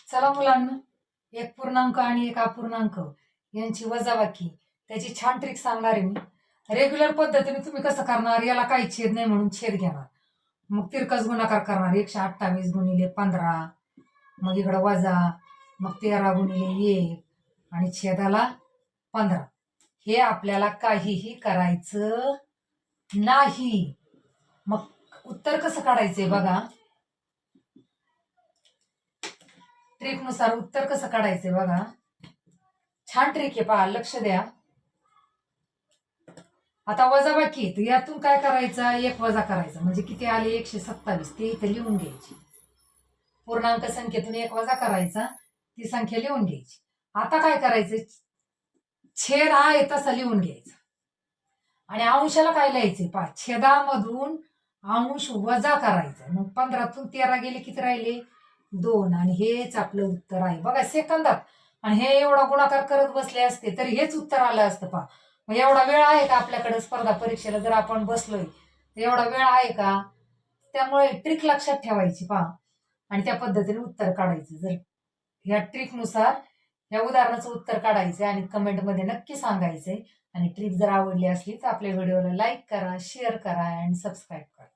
चला मुलांना, एक पूर्णांक आणि एक अपूर्णांक यांची वजाबाकी त्याची छान ट्रिक सांगणार आहे मी. रेग्युलर पद्धतीने तुम्ही कसं करणार, याला काही छेद नाही म्हणून छेद घेणार, मग तिरकस गुणाकार करणार. 128 गुणिले 15, मग इकडं वजा, मग 13 गुणिले 1 आणि छेदाला 15. हे आपल्याला काहीही करायचं नाही. मग उत्तर कसं काढायचंय बघा. ट्रिकनुसार उत्तर कसं काढायचंय बघा. छान ट्रिक आहे, पहा, लक्ष द्या. आता वजाबाकी, तर यातून काय करायचं, एक वजा करायचा म्हणजे किती आले, 127. ते इथे लिहून घ्यायची. पूर्णांक संख्येतून एक वजा करायचा, ती संख्या लिहून घ्यायची. आता काय करायचं, छेद आहे तसा लिहून घ्यायचा आणि अंशाला काय लिहायचे, पहा, छेदामधून अंश वजा करायचा. मग 15तून 13 गेले, किती राहिले, 2. आणि हेच आपलं उत्तर आहे बघा, सेकंदात. आणि हे एवढा गुणाकार करत बसले असते तरी हेच उत्तर आलं असतं. पहा, मग एवढा वेळ आहे का आपल्याकडे स्पर्धा परीक्षेला जर आपण बसलोय तर एवढा वेळ आहे का? त्यामुळे ट्रिक लक्षात ठेवायची, पहा, आणि त्या पद्धतीने उत्तर काढायचं. जर ह्या ट्रिकनुसार या उदाहरणाचं उत्तर काढायचंय आणि कमेंटमध्ये नक्की सांगायचंय. आणि ट्रिक जर आवडली असली तर आपल्या व्हिडिओला लाईक करा, शेअर करा आणि सबस्क्राईब करा.